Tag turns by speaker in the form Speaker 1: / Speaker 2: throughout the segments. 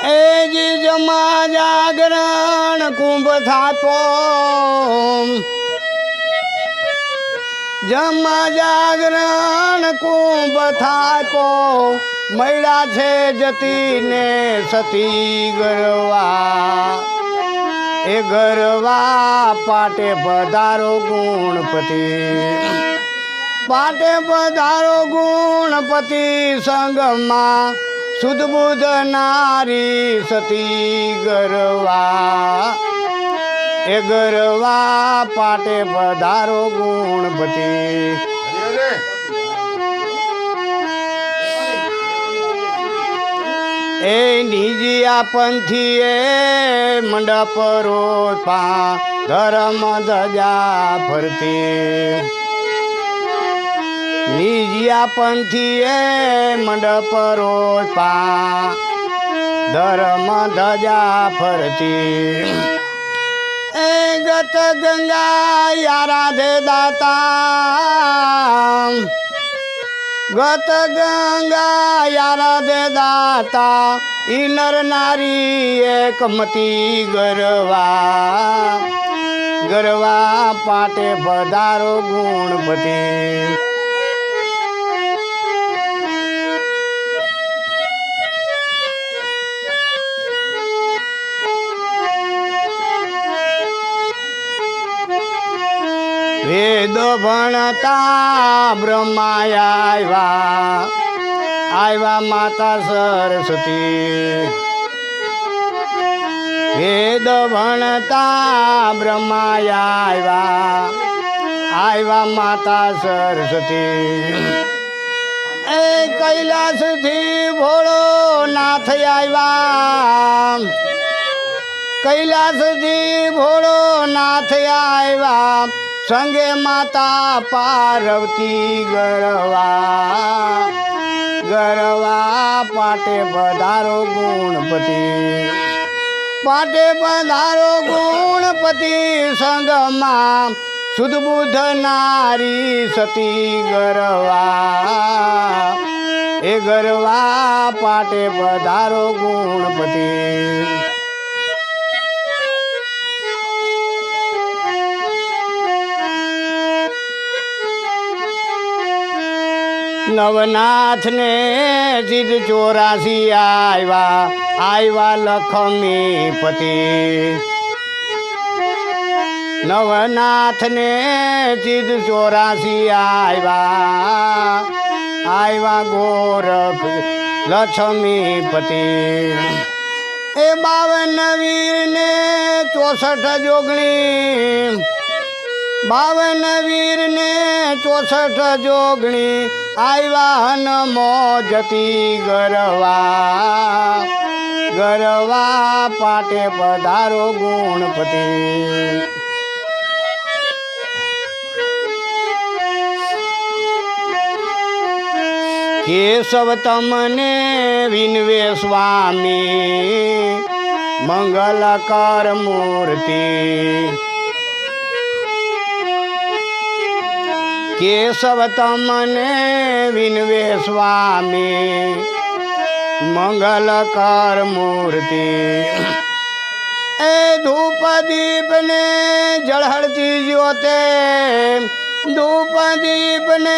Speaker 1: એ જી જમા જાગરણ કુંભ થાતો જમા જાગરણ કુંભ થાતો મૈડા છે જતી ને સતી ગરવા એ ગરવા પાટે પધારો ગુણપતિ પાટે પધારો ગુણપતિ સંગમાં સુધ બુધ નારી સતી ગરવા એ ગરવા પાટે પધારો ગુણપતિ એ નીજિયા પંથીએ મંડપ રોપા ધર્મ ધજા ફરતી નીજિયા પંથીએ મંડપ રોપા ધર્મ ધજા ફરતી એ ગત ગંગા યારાધે દાતા ગત ગંગા યારાધે દાતા ઈ નર નારી એકમતી ગરવા ગરવા પાટે પધારો ગુણપતિ વેદ ભણતા બ્રહ્માયા આવ્યા માતા સરસ્વતી વેદ ભણતા બ્રહ્માયા આવ્યા માતા સરસ્વતી એ કૈલાસથી ભોળો નાથ આવ્યા કૈલાસથી ભોળો નાથ આવ્યા સંગે માતા પાર્વતી ગરવા ગરવા પાટે પધારો ગુણપતિ પાટે પધારો ગુણપતિ સંગમાં સુધ બુધ નારી સતી ગરવા એ ગરવા પાટે પધારો ગુણપતિ નવનાથ ને સિદ્ધ 84 આવ્યા લક્ષ્મી પતિ નવનાથ ને સિદ્ધ 84 આવ્યા ગોરખ લક્ષ્મી પતિ એ 52 વીર ને 64 જોગણી 52 વીર ને 64 જોગણી આવ્યા હનમો જતી ગરવા ગરવા પાટે પધારો ગુણપતિ કેશવ તમને વિનવે સ્વામી મંગલકર મૂર્તિ કેશવ તમને વિનવે સ્વામી મંગલકર મૂર્તિ એ ધૂપ દીપ ને જળહળતી જ્યોતે ધૂપ દીપ ને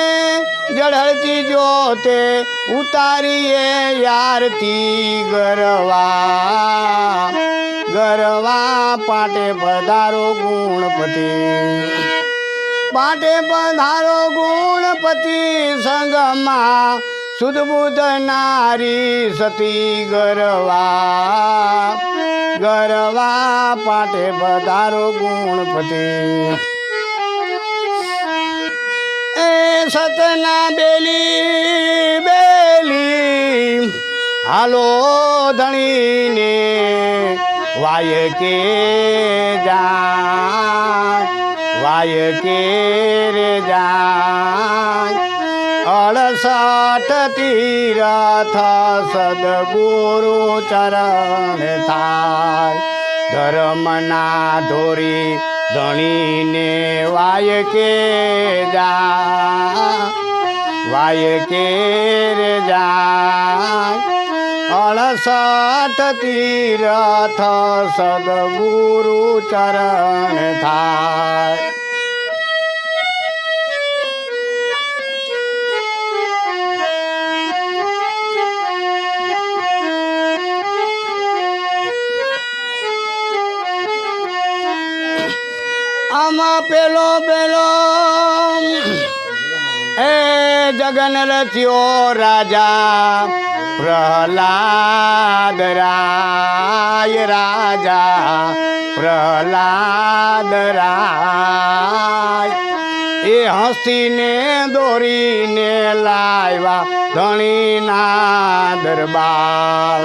Speaker 1: જળહળતી જ્યોતે ઉતારીએ આરતી ગરવા ગરવા પાટે પધારો ગુણપતિ પાટે પધારો ગુણપતિ સંગમાં સુધ બુધ નારી સતી ગરવા ગરવા પાટે પધારો ગુણપતિ એ સતના બેલી બેલી હાલો ધણીને વાય કે વાય કે રે જાય 68 તીરથ સદગુરુ ચરણ થાય ધર્મના ધોરી ધણીને વાય કે રે જાય સત તીરથ સદગુરુ ચરણ થાય આમાં પેલો એ જગન રચ્યો રાજા પ્રહલાદ રાજા પ્રહલાદ એ હસીને દોરીને લાવ્યા ધણીના દરબાર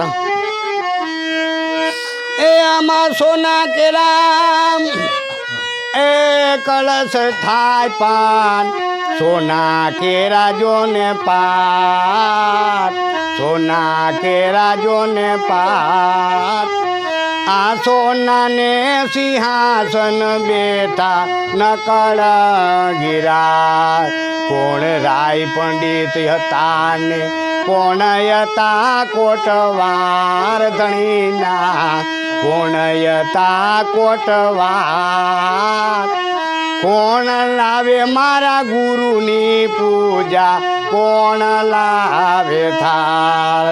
Speaker 1: એ આમાં સોના કેરા એ કળશ થાય પાન સોના કે રાજોને પાત સોના કે રાજોને પાત આ સોનાને સિંહાસન બેઠા નકળ ગિરા કોણ રાય પંડિત હતા ને કોણ હતા કોટવાર ધણીના કોણ હતા કોટવાર કોણ લાવે મારા ગુરુની પૂજા કોણ લાવે થાળ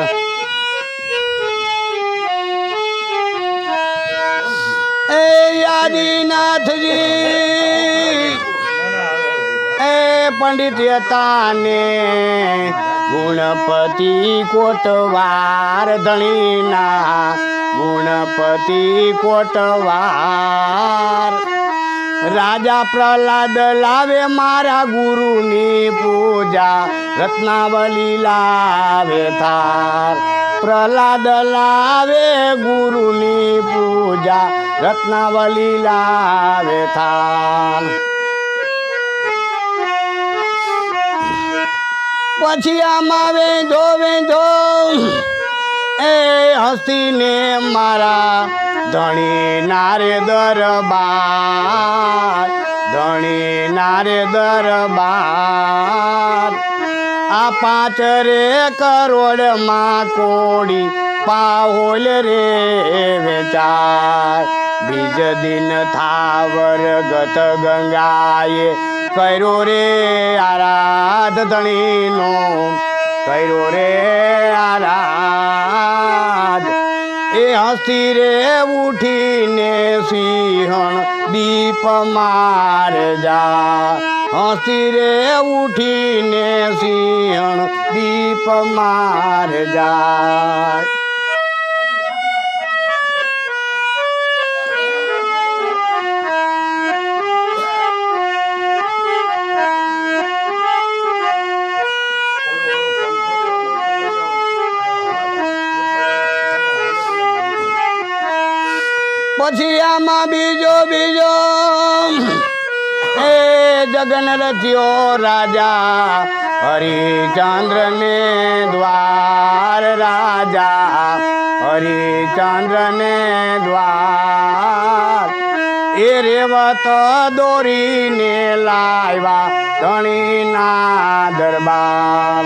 Speaker 1: એ આદિનાથજી એ પંડિત હતા ને ગુણપતિ કોટવાર ધણીના ગુણપતિ કોટવાર રાજા પ્રહલાદ લાવે મારા ગુરુની પૂજા રત્નાવલી લાવે થાર પ્રહલાદ લાવે ગુરુની પૂજા રત્નાવલી લાવે થાર પછી આમાં વેંધો એ હસીને મારા ધણી નારે દરબાર ધણી નારે દરબાર આ 5 રે કરોડમાં કોડી પાહોલ રે વેચાય બીજ દિન થાવર ગત ગંગાએ કર્યો રે આરાધ ધણીનો કર્યો રે આરાધ એ હસી રે ઉઠીને સિંહણ દીપ માર જા હસી રે ઉઠીને સિંહણ દીપ માર જાય પછી આમાં બીજો એ જગન રચ્યો રાજા હરિચંદ્ર ને દ્વાર રાજા હરિચંદ્ર ને દ્વાર એ રેવત દોરીને લાવ્યા ધણીના દરબાર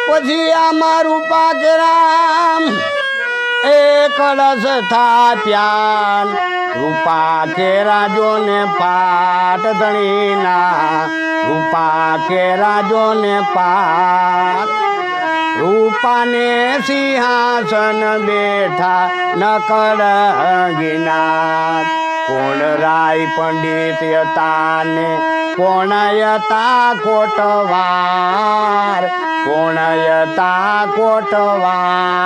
Speaker 1: પછી આમાં રૂપા કેરામ એ કળશ થાપ્યા રૂપા કે રાજોને પાટ ધણીના રૂપા કે રાજોને પાટ રૂપાને સિંહાસન બેઠા નકળ ગિનાર કોણ રાય પંડિત હતા ને કોણ હતા કોટવાર કોણ હતા કોટવાર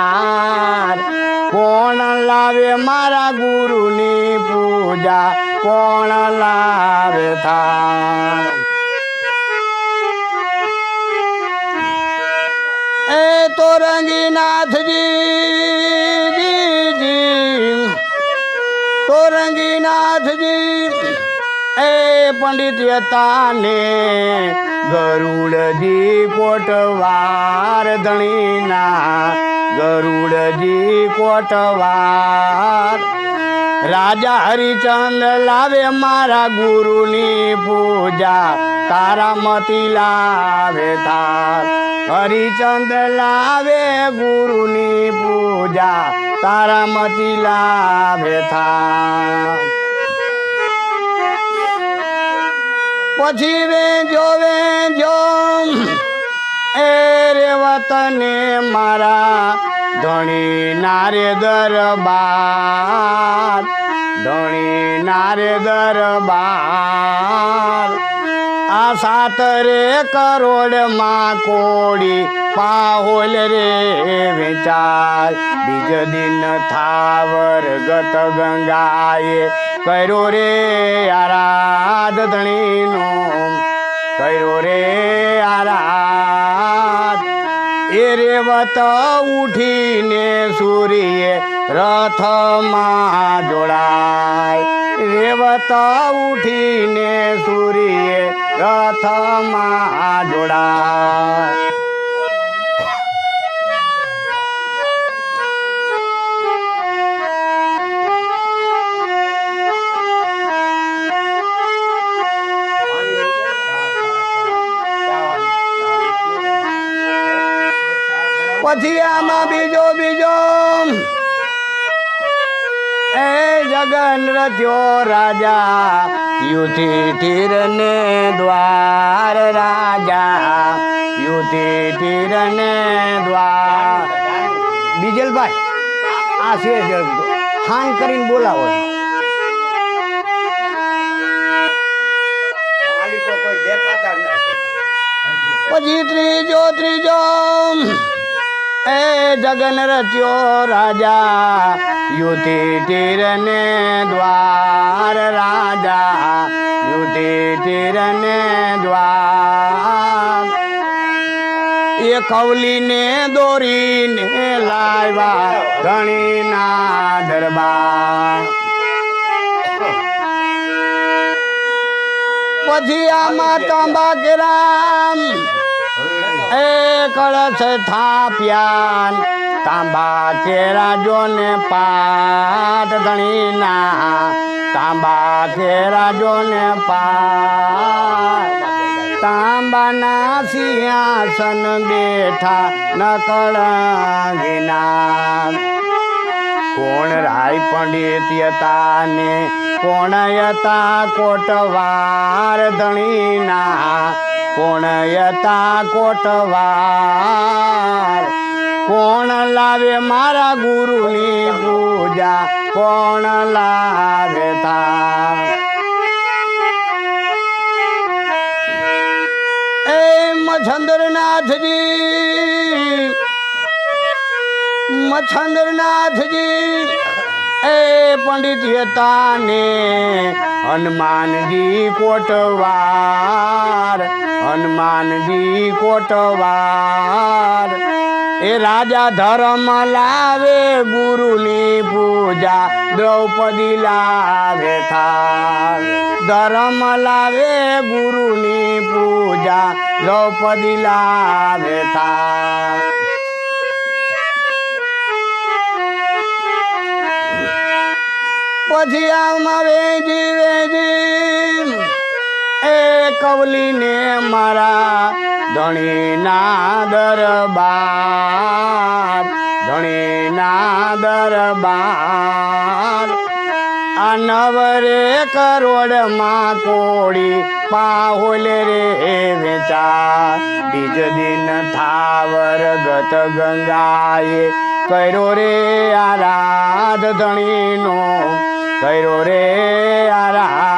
Speaker 1: કોણ લાવે મારા ગુરુની પૂજા કોણ લાવે થાળ એ તોરંગીનાથજી તોરંગીનાથજી એ પંડિત હતા ને ગરુડજી કોટવાર ધણીના ગરુડજી કોટવાર રાજા હરિચંદ લાવે મારા ગુરુની પૂજા તારા મતી લાવે થાર હરિચંદ લાવે ગુરુની પૂજા તારા મતી લાવે થાર પછી વેજો એ રે વતને મારા ધણી નારે દરબાર ધણી નારે દરબાર આ 7 કરોડમાં કોડી પાહોલ રે વેચાય બીજ દિન થાવર ગત ગંગાએ કર્યો રે આરાધ ધણીનો કર્યો રે આરાધ એ રેવત ઉઠીને સૂર્ય રથમાં જોડાય રેવત ઉઠીને સૂર્ય રથમાં જોડાય પછી આમાં બીજો એ જગન રચ્યો રાજા યુધિષ્ઠિર ને દ્વાર રાજા યુધિષ્ઠિર ને દ્વાર બીજલભાઈ આ છે ખાન કરીને બોલાવો પછી ત્રીજો એ જગન રચ્યો રાજા યુધિષ્ઠિર ને દ્વાર રાજા યુધિષ્ઠિર ને દ્વાર એ કવલીને દોરીને લાવ્યા ધણીના દરબાર પછી આમાં તાંબાકેરામ એ કળશ થાપ્યાન તાંબા કેરાજોને પાટ ધણીના તાંબા કેરાજોને પાટ તાંબાના સિંહાસન બેઠા નકળંગીના કોણ રાય પંડિત હતા ને કોણ હતા કોટવાર ધણીના કોણ હતા કોટવાર કોણ લાવે મારા ગુરુની પૂજા કોણ લાવે થાર એ મચ્છંદ્રનાથજી એ પંડિત હતા ને હનુમાનજી કોટવાર હનુમાનજી કોટવાર એ રાજા ધર્મ લાવે ગુરુની પૂજા દ્રૌપદી લાવે થાર ધર્મ લાવે ગુરુની પૂજા દ્રૌપદી લાવે થાર પછી આમાં વેજી એ કવલીને મારા ધણીના દરબાર આ 9 કરોડમાં કોડી પાહોલ રે વેચા બીજ દિન થાવર ગત ગંગાએ કર્યો રે આરાધ ધણીનો કર્યો રે આરાધ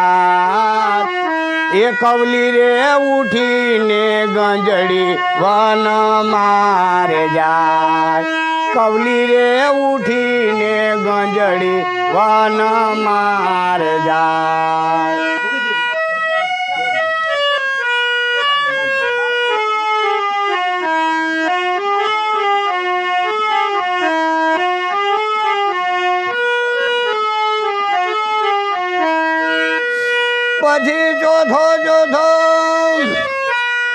Speaker 1: એ કવલી રે ઉઠીને ગંજડી વન મારે જાય કવલી રે ઉઠીને ગંજડી વન મારે જાય પછી ચોથો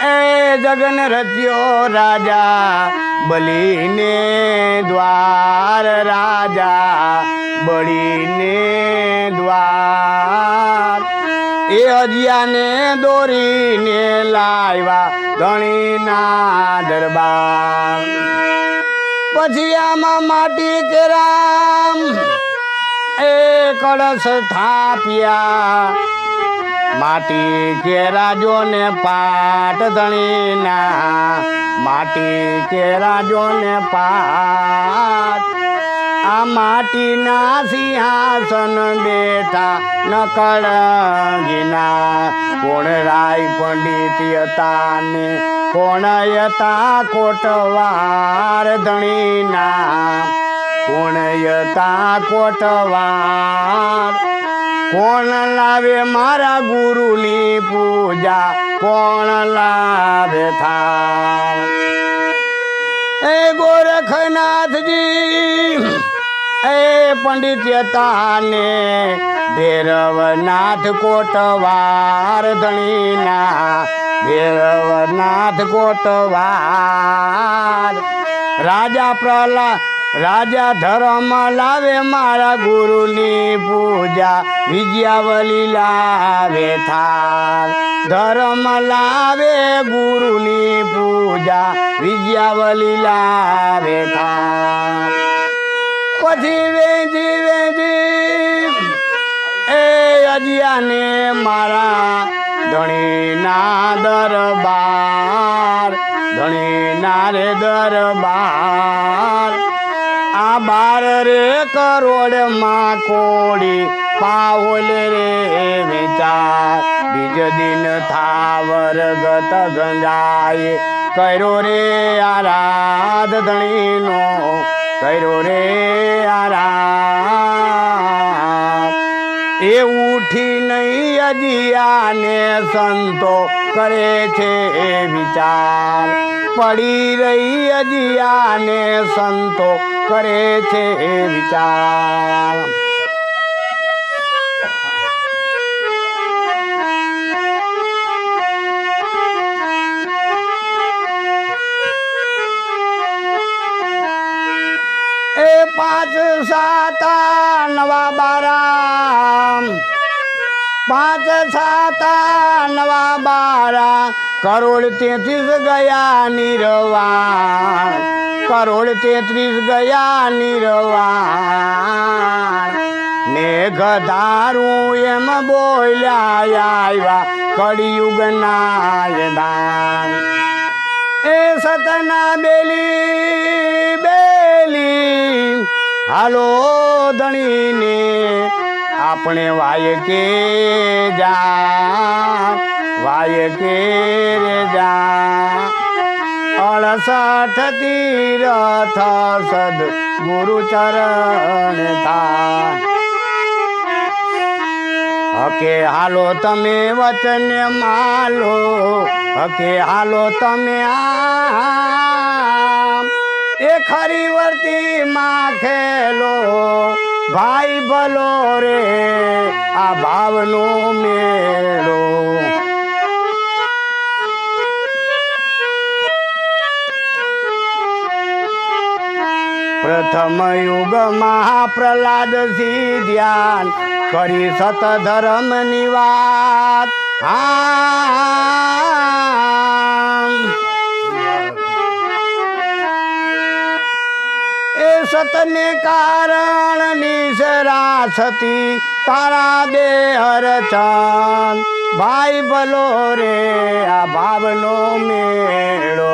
Speaker 1: એ જગન રચ્યો રાજા બલીને દ્વાર રાજા બળીને દ્વાર એ અજિયાને દોરીને લાવ્યા ધણીના દરબાર પછી આમાં માટી કેરામ એ કળશ થાપ્યા માટી કેરાજો ને પાટ ધણીના માટી કેરાજો ને પાટ આ માટીના સિંહાસન બેઠા નકળગીના કોણ રાય પંડિત હતા ને કોણ હતા કોટવાર ધણીના કોણ હતા કોટવાર કોણ લાવે મારા ગુરુની પૂજા કોણ લાવે થાળ એ ગોરખનાથજી એ પંડિત તાને ભૈરવનાથ કોટવાર ધણીના ભૈરવનાથ કોટવાર રાજા પ્રહલાદ રાજા ધર્મ લાવે મારા ગુરુની પૂજા વિજયાવલી લાવે થાળ ધર્મ લાવે ગુરુની પૂજા વિજયાવલી લાવે થાળ પછી વેજી વેજી એ અજિયાને મારા ધણીના દરબાર ધણીના રે દરબાર આ 12 રે કરોડમાં કોડી પાઓલે રે વેચાર બીજ દિન થાવર ગત ગંગાએ કર્યો રે આરાધ ધણીનો કર્યો રે આરાધ એ ઉઠી નહીં અજિયાને સંતો કરે છે વિચાર પડી રહી અજિયાને સંતો કરે છે વિચાર એ 5 7 નવા 12 5 7 નવા 12 કરોડ 33 ગયા નિર્વાણ કરોડ 33 ગયા નિર્વાણ મેઘધારું એમ બોલ્યા આવ્યા કળિયુગના દાન એ સતના બેલી બેલી હાલો ધણીને આપણે વાય કે જા વાય કે રે જા 68 તીરથ સદ ગુરુ ચરણ થા હકે હાલો તમે વચન માલો હકે હાલો તમે આમ એ ખરી વર્તી માં ખેલો ભાઈ ભલો રે આ ભાવનો મેળો પ્રથમ યુગમાં પ્રહલાદ સી ધ્યાન કરી સત ધર્મની વાત એ સતને કારણ નિસરા સતી તારા દેહર ચાંદ ભાઈ ભલો રે આ ભાવનો મેળો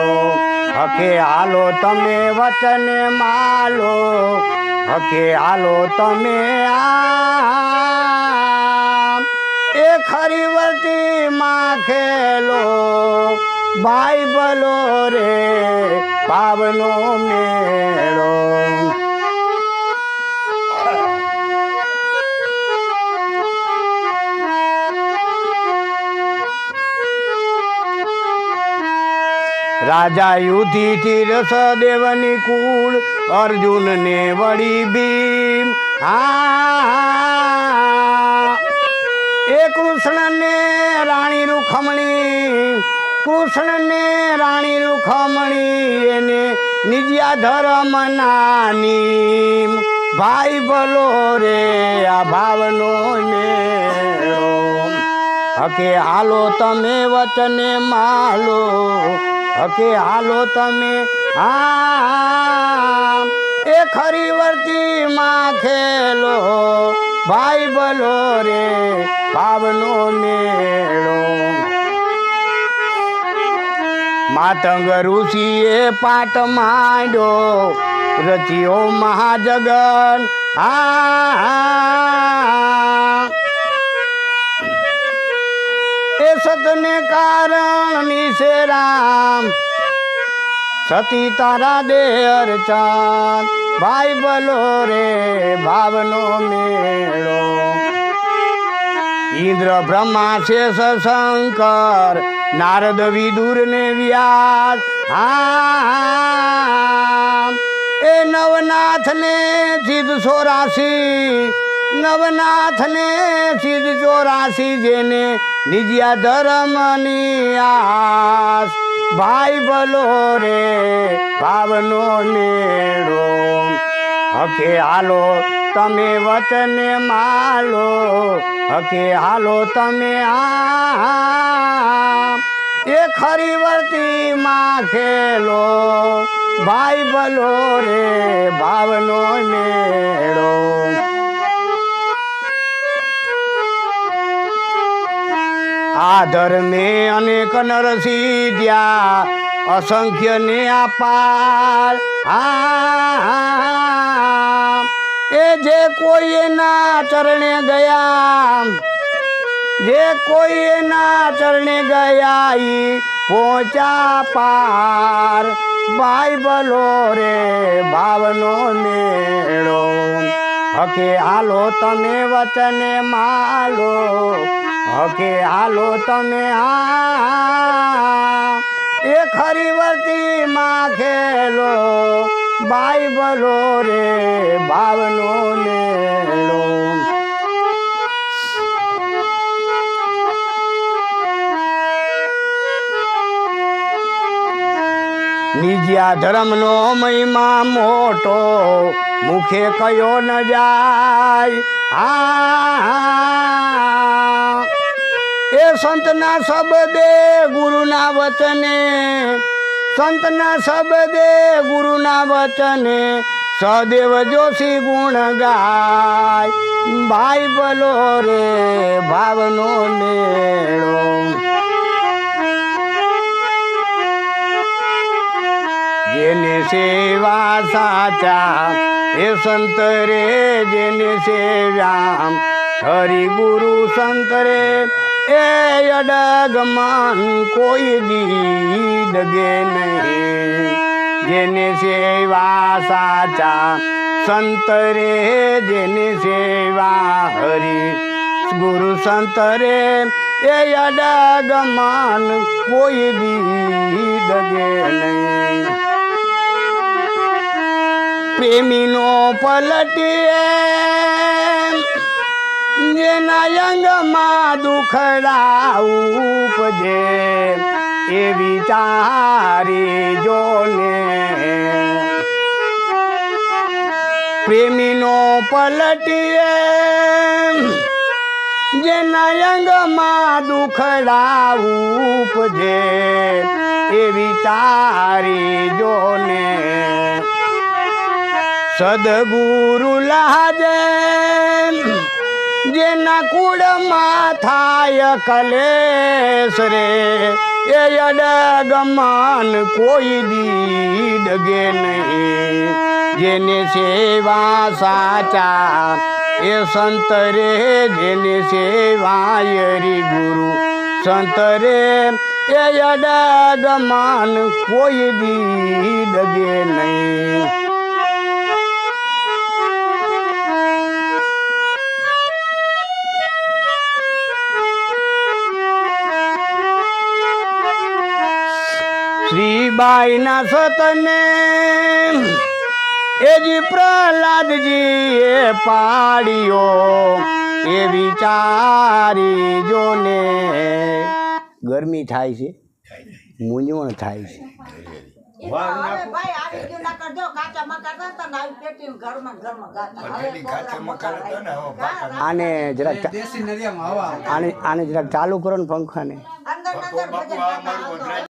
Speaker 1: હકે હાલો તમે વચન માલો હકે હાલો તમે આમ એ ખરી વર્તી માં ખેલો ભાઈ ભલો રે ભાવનો મેળો રાજા યુધિષ્ઠિર સદેવની કુળ અર્જુનને વળી ભીમ એ કૃષ્ણને રાણી રૂખમણી કૃષ્ણને રાણી રૂખમણી એને નિજ્યા ધર્મ નાની ભાઈ ભલો રે આ ભાવનો મેળો હકે હાલો તમે વચને માલો હકે હાલો તમે એ ખરી વર્તી માં ખેલો ભાઈ ભલો રે ભાવનો મેળો માતંગ ઋષિએ પાટ માંડ્યો રચ્યો મહાજગન એ સતને કારણ નિશે રામ સતી તારા દેર ચાંદ ભાઈ ભલો રે ભાવનો મેળો ઇન્દ્ર બ્રહ્મા શેષ શંકર નારદ વિદુર ને વ્યાસ એ નવનાથ ને સિદ્ધ 84 નવનાથ ને સિદ્ધ 84 જેને નિજ્યા ધર્મની આસ ભાઈ ભલો રે ભાવનો મેળો હકે હાલો તમે વચને માલો હકે હાલો તમે એ ખરી વર્તી માં ખેલો ભાઈ ભલો રે ભાવનો મેળો આ ધર્મે અનેક નરસિદ્ધ્યા અસંખ્ય ને અપાર એ જે કોઈ એના ચરણે ગયા જે કોઈ એના ચરણે ગયા ઈ પહોંચ્યા પાર ભાઈ ભલો રે ભાવનો મેળો હકે હાલો તમે વચને માલો હકે હાલો તમે એ ખરી વર્તી માં ખેલો ભાઈ ભલો રે ભાવનો મેળો નિજ્યા ધર્મનો મહિમા મોટો મુખે કયો ન જાય એ સંતના શબ્દે ગુરુના વચને સંતના શબ્દે ગુરુના વચને સદેવ જોશી ગુણ ગાય ભાઈ ભલો રે ભાવનો મેળો જેને સેવા સાચા એ સંત રે જેને સેવ્યા હરિ ગુરુ સંત રે એ અડગમન કોઈ દી ડગે નહીં જેને સેવા સાચા સંત રે જેને સેવા હરિ ગુરુ સંત રે એ અડગમન કોઈ દી ડગે નહીં પ્રેમીનો પલટીએ જેના અંગમાં દુખડા ઉપજે એ વિચારી જોને પ્રેમીનો પલટીએ જેના અંગમાં દુખડા ઉપજે એ વિચારી જોને સદગુરુ લાજે જેના કુળમાં થાય કલેશ રે એ અડગમન કોઈ દી ડગે નહીં જેને સેવા સાચા એ સંત રે જેને સેવા હરિ ગુરુ સંત રે એ અડગમન કોઈ દી ડગે નહીં શ્રીબાઈના સતને એજી પ્રહલાદજી એ પાડ્યો એ વિચારી જોને ગરમી થાય છે મૂંઝવણ થાય છે.
Speaker 2: હવે ભાઈ આવી ગયું ના કરજો કાચા મકાન હતા ને આવી પેટી ઘરમાં ને ઘરમાં ગાતા હવે
Speaker 3: કાચા મકાન હતા ને હવે પાકા
Speaker 1: આને જરાક
Speaker 4: દેશી નદિયામાં હવા
Speaker 1: આને જરાક ચાલુ કરો ને પંખાને.
Speaker 2: અંદર
Speaker 3: તો
Speaker 2: અંદર
Speaker 3: બાપુ
Speaker 2: ભજન
Speaker 3: આ
Speaker 2: ગાતા
Speaker 3: મારું
Speaker 2: આવતો.